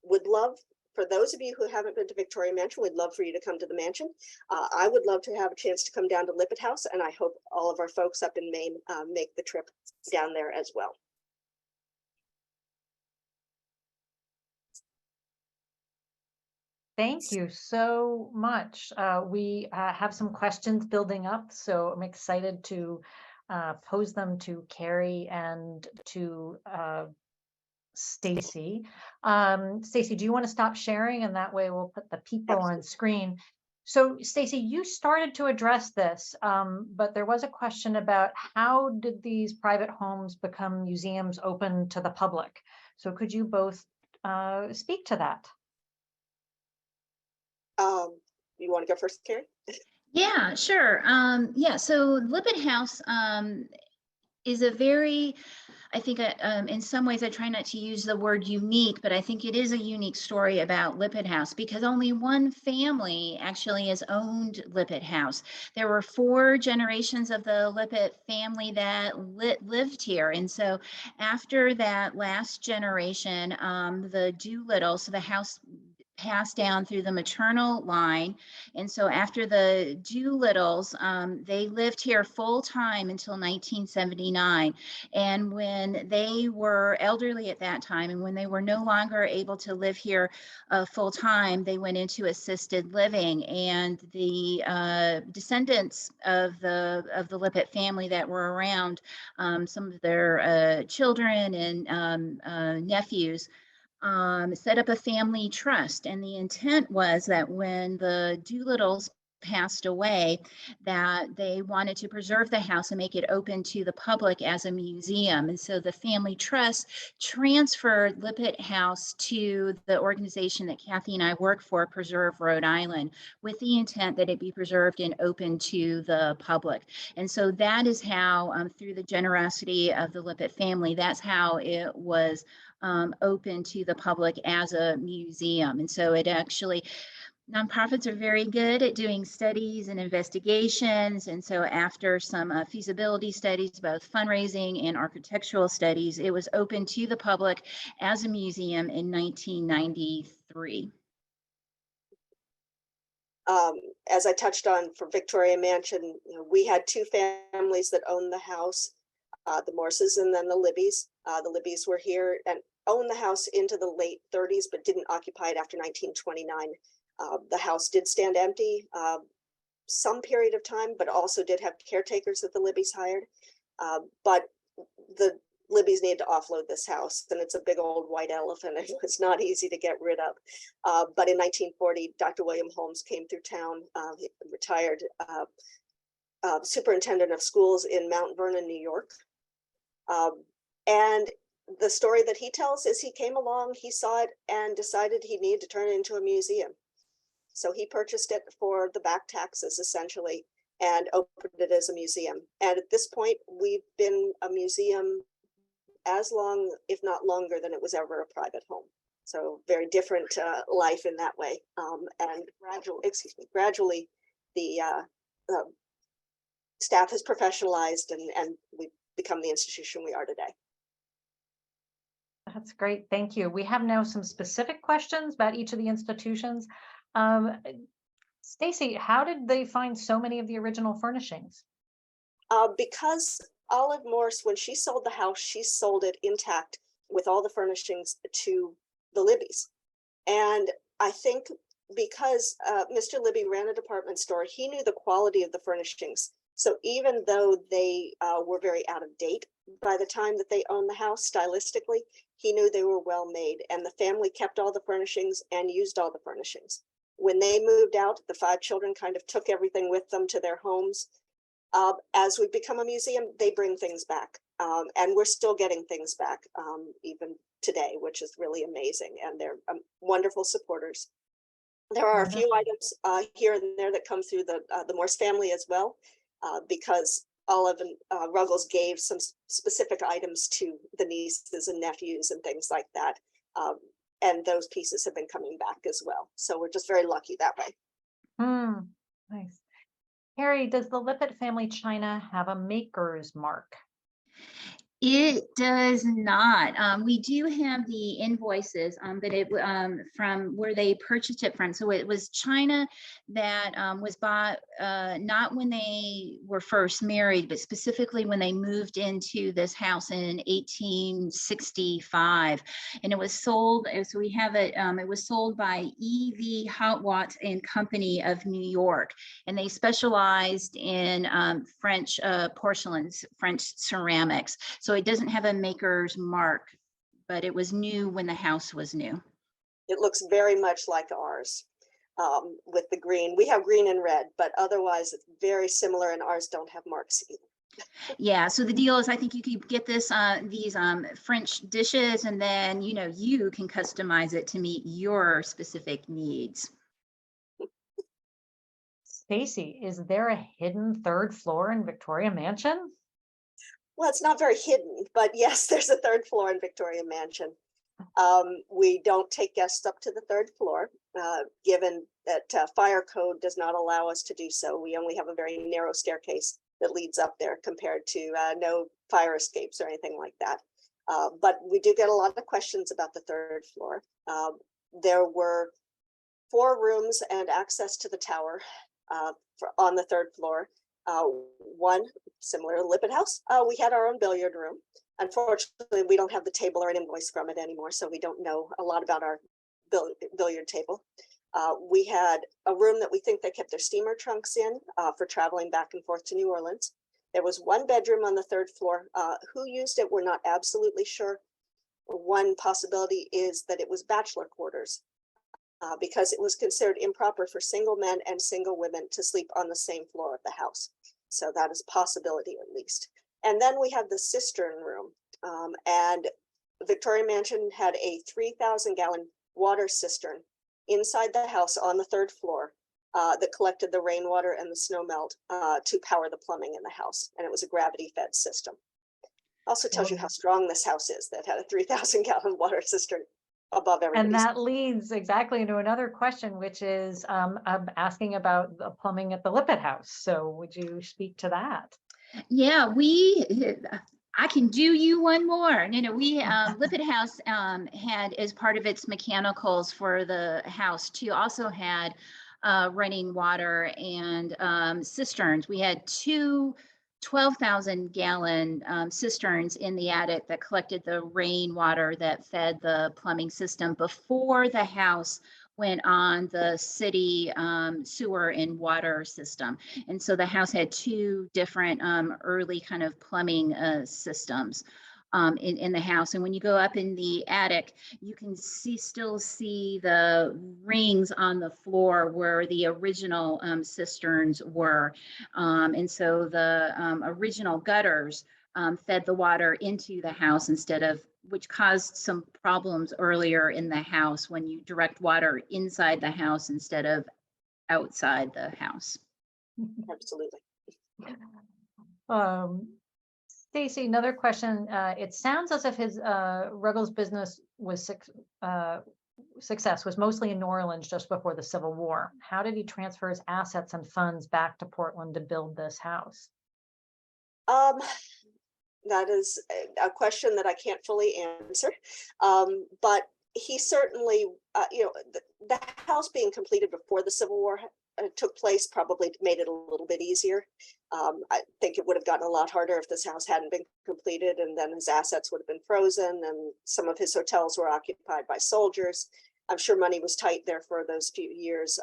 Speaker 3: would love, for those of you who haven't been to Victoria Mansion, we'd love for you to come to the mansion. I would love to have a chance to come down to Lippitt House, and I hope all of our folks up in Maine make the trip down there as well.
Speaker 1: Thank you so much. We have some questions building up, so I'm excited to pose them to Carrie and to Stacy. Stacy, do you want to stop sharing? And that way we'll put the people on screen. So Stacy, you started to address this, but there was a question about how did these private homes become museums open to the public? So could you both speak to that?
Speaker 3: You want to go first, Carrie?
Speaker 2: Yeah, sure. Yeah, so Lippitt House is a very, I think in some ways I try not to use the word unique, but I think it is a unique story about Lippitt House because only one family actually has owned Lippitt House. There were 4 generations of the Lippitt family that lived here. And so after that last generation, the Doolittles, so the house passed down through the maternal line. And so after the Doolittles, they lived here full time until 1979. And when they were elderly at that time, and when they were no longer able to live here full time, they went into assisted living. And the descendants of the Lippitt family that were around, some of their children and nephews, set up a family trust. And the intent was that when the Doolittles passed away, that they wanted to preserve the house and make it open to the public as a museum. And so the family trust transferred Lippitt House to the organization that Kathy and I work for, Preserve Rhode Island, with the intent that it be preserved and open to the public. And so that is how, through the generosity of the Lippitt family, that's how it was open to the public as a museum. And so it actually, nonprofits are very good at doing studies and investigations. And so after some feasibility studies, both fundraising and architectural studies, it was open to the public as a museum in 1993.
Speaker 3: As I touched on for Victoria Mansion, we had two families that owned the house, the Morses and then the Libbys. The Libbys were here and owned the house into the late 30s, but didn't occupy it after 1929. The house did stand empty some period of time, but also did have caretakers that the Libbys hired. But the Libbys needed to offload this house, and it's a big old white elephant. It was not easy to get rid of. But in 1940, Dr. William Holmes came through town, he retired superintendent of schools in Mount Vernon, New York. And the story that he tells is he came along, he saw it, and decided he needed to turn it into a museum. So he purchased it for the back taxes, essentially, and opened it as a museum. And at this point, we've been a museum as long, if not longer, than it was ever a private home. So very different life in that way. And gradually, the staff has professionalized, and we've become the institution we are today.
Speaker 1: That's great. Thank you. We have now some specific questions about each of the institutions. Stacy, how did they find so many of the original furnishings?
Speaker 3: Because Olive Morse, when she sold the house, she sold it intact with all the furnishings to the Libbys. And I think because Mr. Libby ran a department store, he knew the quality of the furnishings. So even though they were very out of date by the time that they owned the house stylistically, he knew they were well made, and the family kept all the furnishings and used all the furnishings. When they moved out, the 5 children kind of took everything with them to their homes. As we become a museum, they bring things back, and we're still getting things back even today, which is really amazing, and they're wonderful supporters. There are a few items here and there that come through the Morse family as well, because Olive and Ruggles gave some specific items to the nieces and nephews and things like that. And those pieces have been coming back as well. So we're just very lucky that way.
Speaker 1: Nice. Harry, does the Lippitt family china have a maker's mark?
Speaker 2: It does not. We do have the invoices, but it from where they purchased it from. So it was china that was bought not when they were first married, but specifically when they moved into this house in 1865, and it was sold. So we have it. It was sold by E.V. Hotwatts and Company of New York, and they specialized in French porcelains, French ceramics. So it doesn't have a maker's mark, but it was new when the house was new.
Speaker 3: It looks very much like ours with the green. We have green and red, but otherwise it's very similar, and ours don't have marks either.
Speaker 2: Yeah, so the deal is I think you could get this these French dishes, and then you can customize it to meet your specific needs.
Speaker 1: Stacy, is there a hidden 3rd floor in Victoria Mansion?
Speaker 3: Well, it's not very hidden, but yes, there's a 3rd floor in Victoria Mansion. We don't take guests up to the 3rd floor, given that fire code does not allow us to do so. We only have a very narrow staircase that leads up there compared to no fire escapes or anything like that. But we do get a lot of questions about the 3rd floor. There were 4 rooms and access to the tower on the 3rd floor. One, similar to Lippitt House, we had our own billiard room. Unfortunately, we don't have the table or an invoice from it anymore, so we don't know a lot about our billiard table. We had a room that we think they kept their steamer trunks in for traveling back and forth to New Orleans. There was one bedroom on the 3rd floor. Who used it, we're not absolutely sure. One possibility is that it was bachelor quarters. because it was considered improper for single men and single women to sleep on the same floor of the house. So that is a possibility at least. And then we have the cistern room. And Victorian Mansion had a 3,000-gallon water cistern inside the house on the 3rd floor that collected the rainwater and the snow melt to power the plumbing in the house. And it was a gravity-fed system. Also tells you how strong this house is that had a 3,000-gallon water cistern above everything.
Speaker 1: And that leads exactly into another question, which is I'm asking about the plumbing at the Lippitt house. So would you speak to that?
Speaker 2: Yeah, I can do you one more. Lippitt House had, as part of its mechanicals for the house, too, also had running water and cisterns. We had two 12,000-gallon cisterns in the attic that collected the rainwater that fed the plumbing system before the house went on the city sewer and water system. And so the house had two different early kind of plumbing systems in the house. And when you go up in the attic, you can still see the rings on the floor where the original cisterns were. And so the original gutters fed the water into the house instead of, which caused some problems earlier in the house when you direct water inside the house instead of outside the house.
Speaker 3: Absolutely.
Speaker 1: Stacy, another question. It sounds as if his Ruggles business was success was mostly in New Orleans just before the Civil War. How did he transfer his assets and funds back to Portland to build this house?
Speaker 3: That is a question that I can't fully answer. But he certainly, the house being completed before the Civil War took place probably made it a little bit easier. I think it would have gotten a lot harder if this house hadn't been completed, and then his assets would have been frozen, and some of his hotels were occupied by soldiers. I'm sure money was tight there for those few years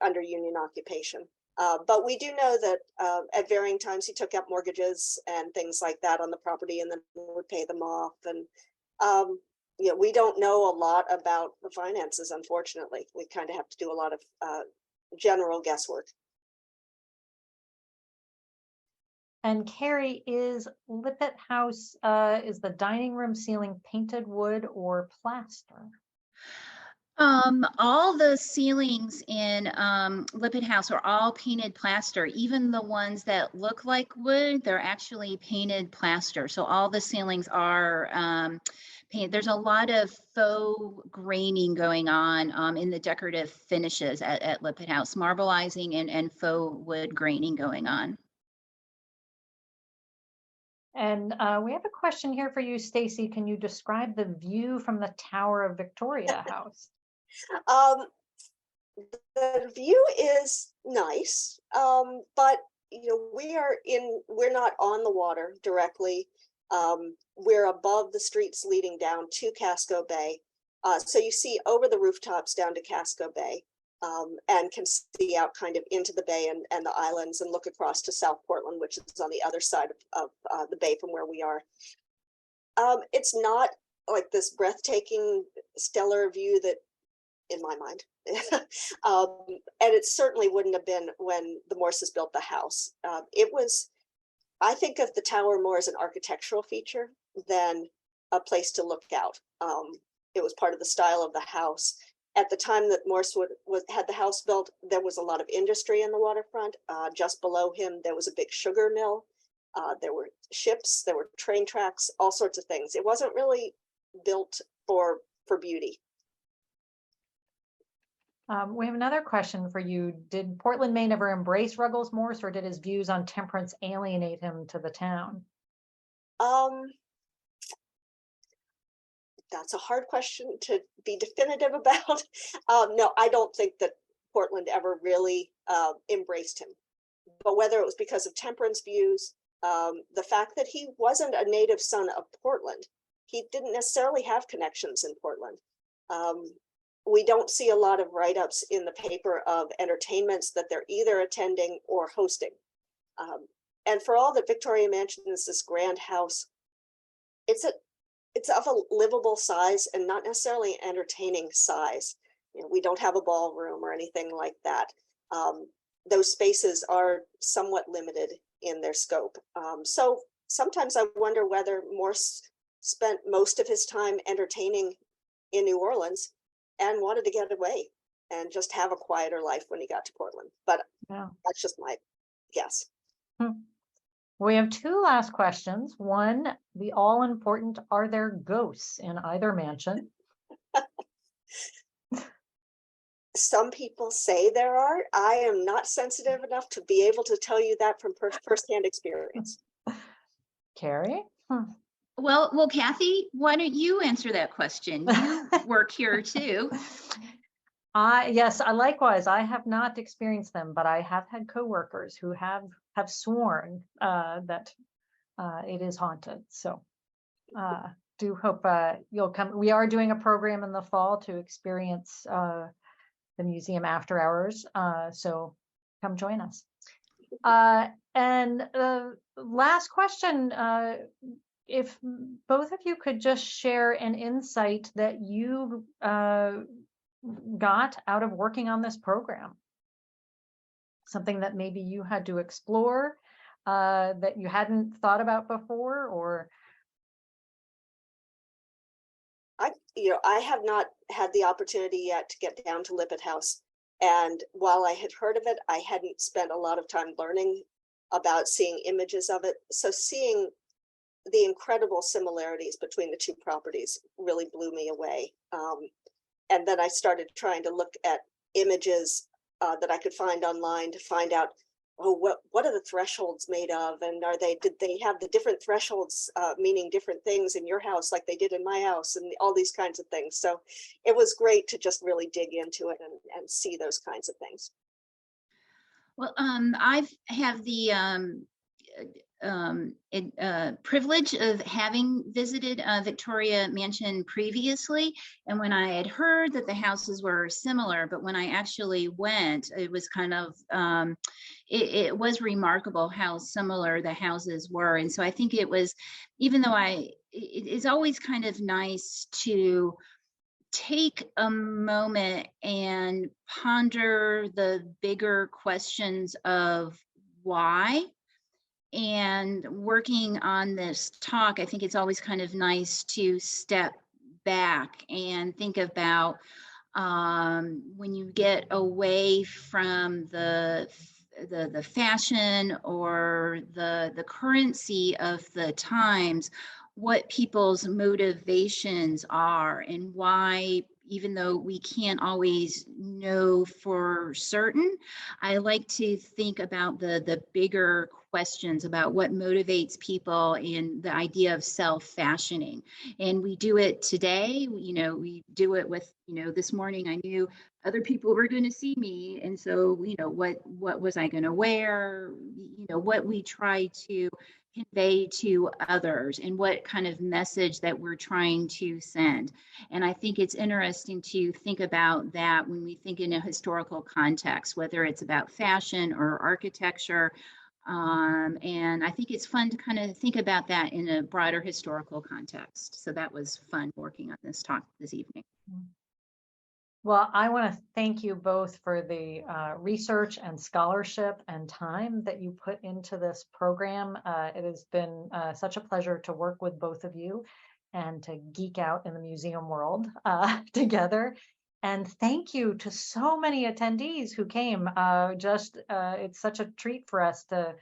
Speaker 3: under Union occupation. But we do know that at varying times he took out mortgages and things like that on the property and then would pay them off. And we don't know a lot about the finances, unfortunately. We kind of have to do a lot of general guesswork.
Speaker 1: And Carrie, is Lippitt House, is the dining room ceiling painted wood or plaster?
Speaker 2: All the ceilings in Lippitt House are all painted plaster. Even the ones that look like wood, they're actually painted plaster. So all the ceilings are painted. There's a lot of faux graining going on in the decorative finishes at Lippitt House, marbleizing and faux wood graining going on.
Speaker 1: And we have a question here for you, Stacy. Can you describe the view from the Tower of Victoria House?
Speaker 3: The view is nice, but we're not on the water directly. We're above the streets leading down to Casco Bay, so you see over the rooftops down to Casco Bay, and can see out kind of into the bay and the islands, and look across to South Portland, which is on the other side of the bay from where we are. It's not like this breathtaking stellar view that, in my mind, and it certainly wouldn't have been when the Morses built the house. I think of the tower more as an architectural feature than a place to look out. It was part of the style of the house. At the time that Morse had the house built, there was a lot of industry in the waterfront. Just below him, there was a big sugar mill. There were ships, there were train tracks, all sorts of things. It wasn't really built for beauty.
Speaker 1: We have another question for you. Did Portland, Maine ever embrace Ruggles Morse, or did his views on temperance alienate him to the town?
Speaker 3: That's a hard question to be definitive about. No, I don't think that Portland ever really embraced him. But whether it was because of temperance views, the fact that he wasn't a native son of Portland, he didn't necessarily have connections in Portland. We don't see a lot of write-ups in the paper of entertainments that they're either attending or hosting. And for all that Victorian Mansion is this grand house, it's of a livable size and not necessarily entertaining size. we don't have a ballroom or anything like that. Those spaces are somewhat limited in their scope. So sometimes I wonder whether Morse spent most of his time entertaining in New Orleans and wanted to get away and just have a quieter life when he got to Portland. But
Speaker 1: Yeah.
Speaker 3: that's just my guess.
Speaker 1: We have two last questions. One, the all important, are there ghosts in either mansion?
Speaker 3: Some people say there are. I am not sensitive enough to be able to tell you that from firsthand experience.
Speaker 1: Carrie?
Speaker 2: Well, Kathy, why don't you answer that question? You work here too.
Speaker 1: Yes, likewise, I have not experienced them, but I have had coworkers who have sworn that it is haunted. So do hope you'll come. We are doing a program in the fall to experience the museum after hours. So come join us. And last question, if both of you could just share an insight that you got out of working on this program, something that maybe you had to explore that you hadn't thought about before, or
Speaker 3: I have not had the opportunity yet to get down to Lippitt House. And while I had heard of it, I hadn't spent a lot of time learning about seeing images of it. So seeing the incredible similarities between the two properties really blew me away. And then I started trying to look at images that I could find online to find out, oh, what are the thresholds made of? And did they have the different thresholds meaning different things in your house like they did in my house, and all these kinds of things. So it was great to just really dig into it and see those kinds of things.
Speaker 2: Well, I have the privilege of having visited Victoria Mansion previously, and when I had heard that the houses were similar, but when I actually went, it was kind of it was remarkable how similar the houses were. And so I think it was, even though it is always kind of nice to take a moment and ponder the bigger questions of why. And working on this talk, I think it's always kind of nice to step back and think about when you get away from the fashion or the currency of the times, what people's motivations are, and why, even though we can't always know for certain, I like to think about the bigger questions about what motivates people and the idea of self-fashioning. And we do it today, we do it with, this morning I knew other people were going to see me. And so, what was I going to wear? What we try to convey to others and what kind of message that we're trying to send. And I think it's interesting to think about that when we think in a historical context, whether it's about fashion or architecture. And I think it's fun to kind of think about that in a broader historical context. So that was fun working on this talk this evening.
Speaker 1: Well, I want to thank you both for the research and scholarship and time that you put into this program. It has been such a pleasure to work with both of you and to geek out in the museum world together. And thank you to so many attendees who came. It's such a treat for us to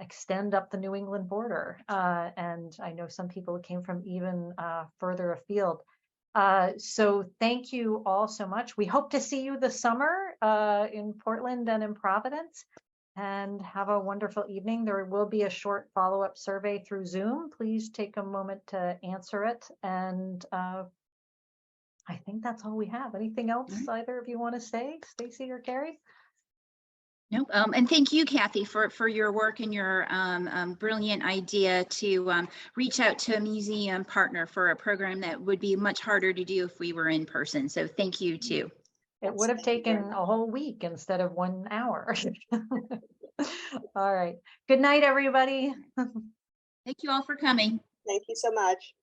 Speaker 1: extend up the New England border. And I know some people came from even further afield. So thank you all so much. We hope to see you this summer in Portland and in Providence, and have a wonderful evening. There will be a short follow-up survey through Zoom. Please take a moment to answer it. And I think that's all we have. Anything else either of you want to say, Stacy or Carrie?
Speaker 2: Nope. And thank you, Kathy, for your work and your brilliant idea to reach out to a museum partner for a program that would be much harder to do if we were in person. So thank you too.
Speaker 1: It would have taken a whole week instead of 1 hour. All right. Good night, everybody.
Speaker 2: Thank you all for coming.
Speaker 3: Thank you so much.